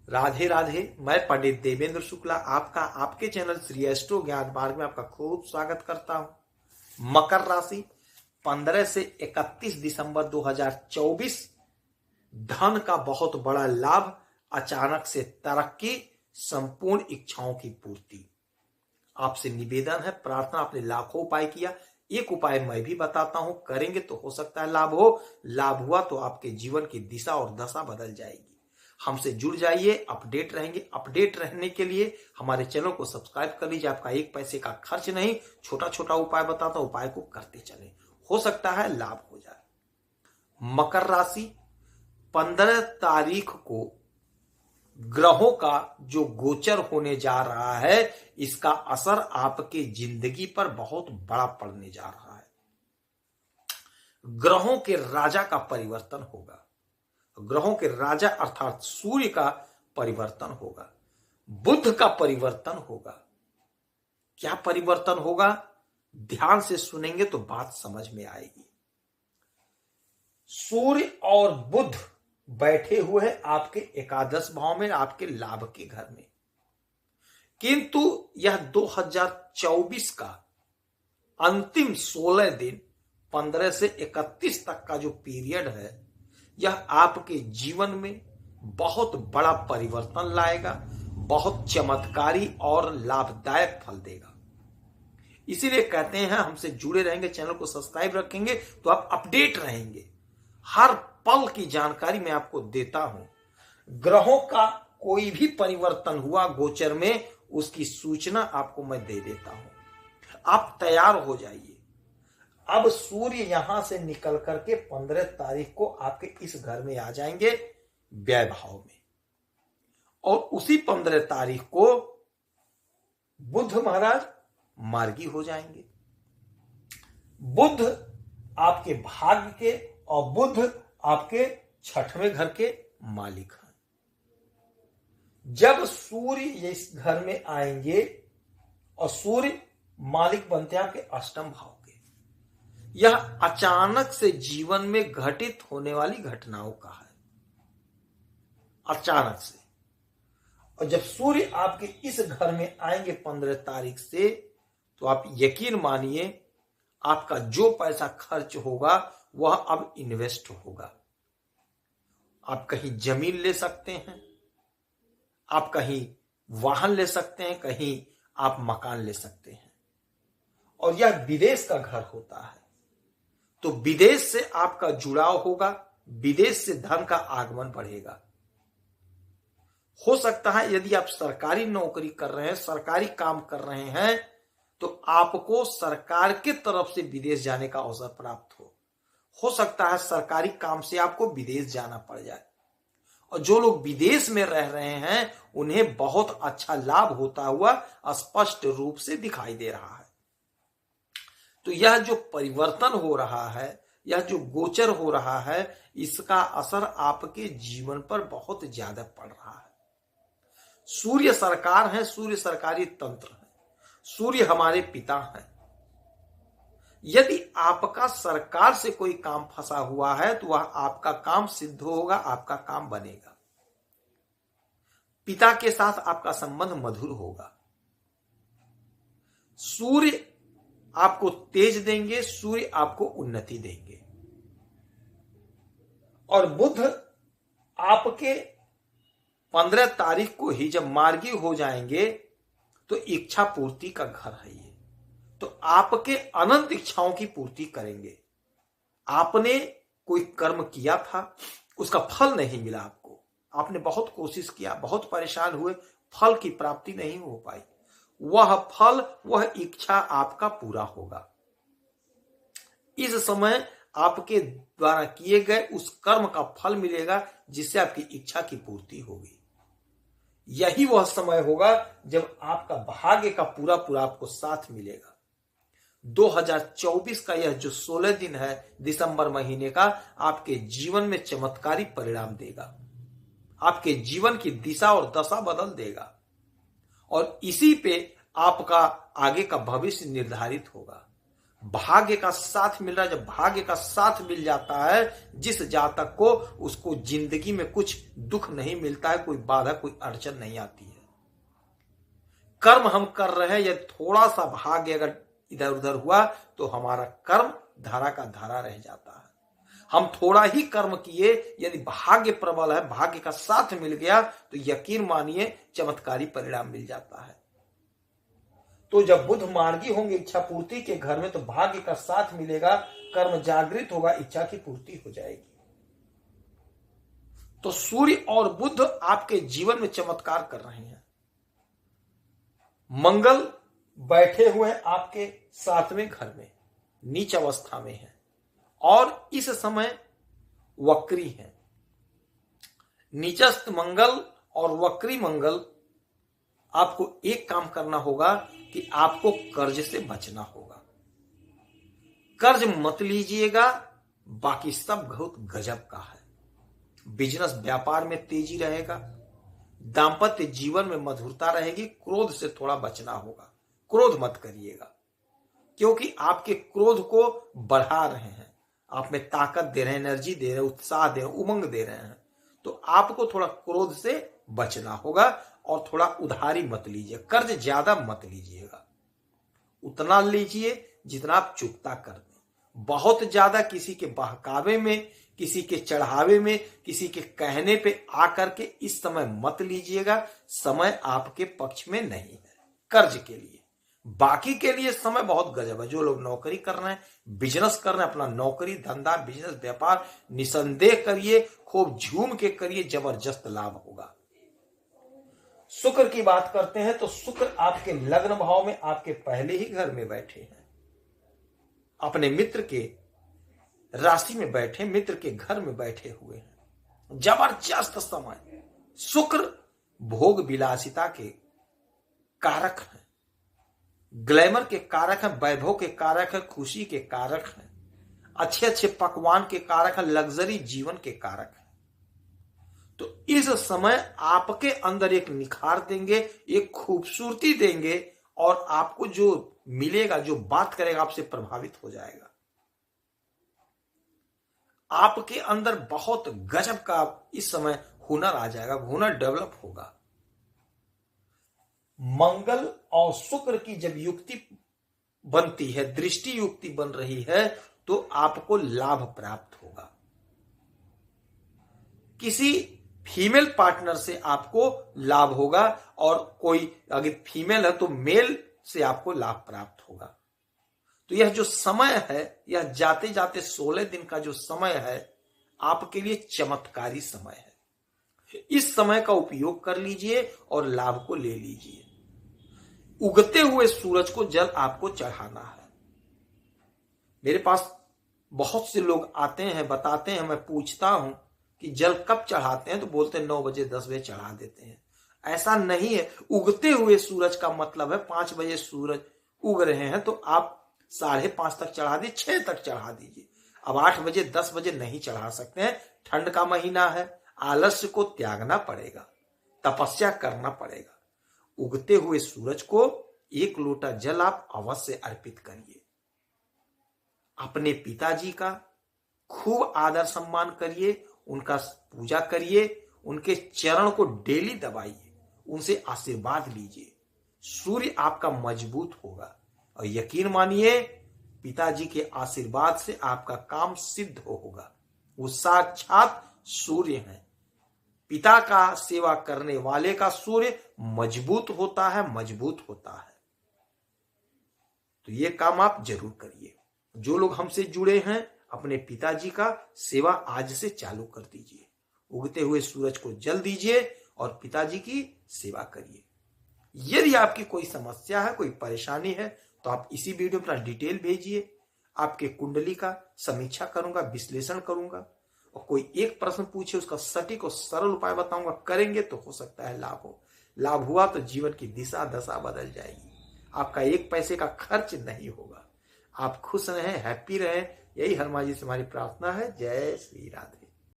राधे राधे। मैं पंडित देवेंद्र शुक्ला आपका आपके चैनल श्री एस्ट्रो ज्ञान मार्ग में आपका खूब स्वागत करता हूं। मकर राशि 15 से 31 दिसंबर 2024। धन का बहुत बड़ा लाभ, अचानक से तरक्की, संपूर्ण इच्छाओं की पूर्ति। आपसे निवेदन है, प्रार्थना। आपने लाखों उपाय किया, एक उपाय मैं भी बताता हूं, करेंगे तो हो सकता है लाभ हो। लाभ हुआ तो आपके जीवन की दिशा और दशा बदल जाएगी। हमसे जुड़ जाइए, अपडेट रहेंगे। अपडेट रहने के लिए हमारे चैनल को सब्सक्राइब कर लीजिए। आपका एक पैसे का खर्च नहीं, छोटा छोटा उपाय बताता हूं, उपाय को करते चले, हो सकता है लाभ हो जाए। मकर राशि 15 तारीख को ग्रहों का जो गोचर होने जा रहा है, इसका असर आपके जिंदगी पर बहुत बड़ा पड़ने जा रहा है। ग्रहों के राजा का परिवर्तन होगा। ग्रहों के राजा अर्थात सूर्य का परिवर्तन होगा, बुध का परिवर्तन होगा। क्या परिवर्तन होगा, ध्यान से सुनेंगे तो बात समझ में आएगी। सूर्य और बुध बैठे हुए हैं आपके एकादश भाव में, आपके लाभ के घर में। किंतु यह 2024 का अंतिम 16 दिन 15 से 31 तक का जो पीरियड है, यह आपके जीवन में बहुत बड़ा परिवर्तन लाएगा, बहुत चमत्कारी और लाभदायक फल देगा। इसीलिए कहते हैं हमसे जुड़े रहेंगे, चैनल को सब्सक्राइब रखेंगे तो आप अपडेट रहेंगे। हर पल की जानकारी मैं आपको देता हूं। ग्रहों का कोई भी परिवर्तन हुआ गोचर में, उसकी सूचना आपको मैं दे देता हूं। आप तैयार हो जाइए। अब सूर्य यहां से निकल करके 15 तारीख को आपके इस घर में आ जाएंगे व्यय भाव में, और उसी 15 तारीख को बुध महाराज मार्गी हो जाएंगे। बुध आपके भाग्य के और बुध आपके 6वें घर के मालिक हैं। जब सूर्य इस घर में आएंगे, और सूर्य मालिक बनते हैं आपके 8वें भाव के, यह अचानक से जीवन में घटित होने वाली घटनाओं का है। अचानक से। और जब सूर्य आपके इस घर में आएंगे 15 तारीख से, तो आप यकीन मानिए आपका जो पैसा खर्च होगा वह अब इन्वेस्ट होगा। आप कहीं जमीन ले सकते हैं, आप कहीं वाहन ले सकते हैं, कहीं आप मकान ले सकते हैं। और यह विदेश का घर होता है, तो विदेश से आपका जुड़ाव होगा, विदेश से धन का आगमन बढ़ेगा। हो सकता है यदि आप सरकारी नौकरी कर रहे हैं, सरकारी काम कर रहे हैं, तो आपको सरकार की तरफ से विदेश जाने का अवसर प्राप्त हो सकता है सरकारी काम से आपको विदेश जाना पड़ जाए। और जो लोग विदेश में रह रहे हैं, उन्हें बहुत अच्छा लाभ होता हुआ स्पष्ट रूप से दिखाई दे रहा है। तो यह जो परिवर्तन हो रहा है, यह जो गोचर हो रहा है, इसका असर आपके जीवन पर बहुत ज्यादा पड़ रहा है। सूर्य सरकार है, सूर्य सरकारी तंत्र है, सूर्य हमारे पिता हैं। यदि आपका सरकार से कोई काम फंसा हुआ है, तो वह आपका काम सिद्ध होगा, आपका काम बनेगा। पिता के साथ आपका संबंध मधुर होगा। सूर्य आपको तेज देंगे, सूर्य आपको उन्नति देंगे। और बुध आपके 15 तारीख को ही जब मार्गी हो जाएंगे, तो इच्छा पूर्ति का घर है ये। तो आपके अनंत इच्छाओं की पूर्ति करेंगे। आपने कोई कर्म किया था, उसका फल नहीं मिला आपको, आपने बहुत कोशिश किया, बहुत परेशान हुए, फल की प्राप्ति नहीं हो पाई, वह फल, वह इच्छा आपका पूरा होगा। इस समय आपके द्वारा किए गए उस कर्म का फल मिलेगा, जिससे आपकी इच्छा की पूर्ति होगी। यही वह समय होगा जब आपका भाग्य का पूरा पूरा आपको साथ मिलेगा। 2024 का यह जो 16 दिन है दिसंबर महीने का, आपके जीवन में चमत्कारी परिणाम देगा, आपके जीवन की दिशा और दशा बदल देगा, और इसी पे आपका आगे का भविष्य निर्धारित होगा। भाग्य का साथ मिल रहा है। जब भाग्य का साथ मिल जाता है जिस जातक को, उसको जिंदगी में कुछ दुख नहीं मिलता है, कोई बाधा कोई अड़चन नहीं आती है। कर्म हम कर रहे हैं, यदि थोड़ा सा भाग्य अगर इधर उधर हुआ तो हमारा कर्म धारा का धारा रह जाता है। हम थोड़ा ही कर्म किए, यदि भाग्य प्रबल है, भाग्य का साथ मिल गया तो यकीन मानिए चमत्कारी परिणाम मिल जाता है। तो जब बुध मार्गी होंगे इच्छा पूर्ति के घर में तो भाग्य का साथ मिलेगा, कर्म जागृत होगा, इच्छा की पूर्ति हो जाएगी। तो सूर्य और बुध आपके जीवन में चमत्कार कर रहे हैं। मंगल बैठे हुए आपके 7वें घर में, नीच अवस्था में है और इस समय वक्री है। नीचस्थ मंगल और वक्री मंगल, आपको एक काम करना होगा कि आपको कर्ज से बचना होगा। कर्ज मत लीजिएगा, बाकी सब बहुत गजब का है। बिजनेस व्यापार में तेजी रहेगा, दांपत्य जीवन में मधुरता रहेगी। क्रोध से थोड़ा बचना होगा, क्रोध मत करिएगा, क्योंकि आपके क्रोध को बढ़ा रहे हैं, आप में ताकत दे रहे हैं, एनर्जी दे रहे हैं, उत्साह दे रहे हैं, उमंग दे रहे हैं। तो आपको थोड़ा क्रोध से बचना होगा और थोड़ा उधारी मत लीजिए, कर्ज ज्यादा मत लीजिएगा, उतना लीजिए जितना आप चुकता कर दें। बहुत ज्यादा किसी के बहकावे में, किसी के चढ़ावे में, किसी के कहने पे आकर के इस समय मत लीजिएगा। समय आपके पक्ष में नहीं है कर्ज के लिए। बाकी के लिए समय बहुत गजब है। जो लोग नौकरी कर रहे हैं, बिजनेस कर रहे हैं, अपना नौकरी धंधा बिजनेस व्यापार निसंदेह करिए, खूब झूम के करिए, जबरदस्त लाभ होगा। शुक्र की बात करते हैं तो शुक्र आपके लग्न भाव में, आपके पहले ही घर में बैठे हैं, अपने मित्र के राशि में बैठे, मित्र के घर में बैठे हुए हैं। जबरदस्त समय। शुक्र भोग विलासिता के कारक हैं, ग्लैमर के कारक हैं, वैभव के कारक हैं, खुशी के कारक हैं, अच्छे अच्छे पकवान के कारक हैं, लग्जरी जीवन के कारक हैं। तो इस समय आपके अंदर एक निखार देंगे, एक खूबसूरती देंगे और आपको जो मिलेगा, जो बात करेगा, आपसे प्रभावित हो जाएगा। आपके अंदर बहुत गजब का इस समय हुनर आ जाएगा, हुनर डेवलप होगा। मंगल और शुक्र की जब युक्ति बनती है, दृष्टि युक्ति बन रही है, तो आपको लाभ प्राप्त होगा। किसी फीमेल पार्टनर से आपको लाभ होगा और कोई अगर फीमेल है तो मेल से आपको लाभ प्राप्त होगा। तो यह जो समय है, यह जाते जाते 16 दिन का जो समय है, आपके लिए चमत्कारी समय है। इस समय का उपयोग कर लीजिए और लाभ को ले लीजिए। उगते हुए सूरज को जल आपको चढ़ाना है। मेरे पास बहुत से लोग आते हैं, बताते हैं, मैं पूछता हूं कि जल कब चढ़ाते हैं, तो बोलते हैं 9 बजे 10 बजे चढ़ा देते हैं। ऐसा नहीं है। उगते हुए सूरज का मतलब है 5 बजे सूरज उग रहे हैं तो आप 5:30 तक चढ़ा दीजिए, 6 तक चढ़ा दीजिए। अब 8 बजे 10 बजे नहीं चढ़ा सकते हैं, ठंड का महीना है, आलस्य को त्यागना पड़ेगा, तपस्या करना पड़ेगा। उगते हुए सूरज को 1 लोटा जल आप अवश्य अर्पित करिए। अपने पिताजी का खूब आदर सम्मान करिए, उनका पूजा करिए, उनके चरण को डेली दबाइए, उनसे आशीर्वाद लीजिए। सूर्य आपका मजबूत होगा और यकीन मानिए पिताजी के आशीर्वाद से आपका काम सिद्ध होगा। वो साक्षात सूर्य हैं। पिता का सेवा करने वाले का सूर्य मजबूत होता है, मजबूत होता है। तो ये काम आप जरूर करिए। जो लोग हमसे जुड़े हैं, अपने पिताजी का सेवा आज से चालू कर दीजिए। उगते हुए सूरज को जल दीजिए और पिताजी की सेवा करिए। यदि आपकी कोई समस्या है, कोई परेशानी है, तो आप इसी वीडियो पर डिटेल भेजिए। आपके कुंडली का समीक्षा करूंगा, विश्लेषण करूंगा और कोई एक प्रश्न पूछे, उसका सटीक और सरल उपाय बताऊंगा। करेंगे तो हो सकता है लाभ हो। लाभ हुआ तो जीवन की दिशा दशा बदल जाएगी। आपका 1 पैसे का खर्च नहीं होगा। आप खुश रहें, हैप्पी रहें, यही हनुमान जी से हमारी प्रार्थना है। जय श्री राधे।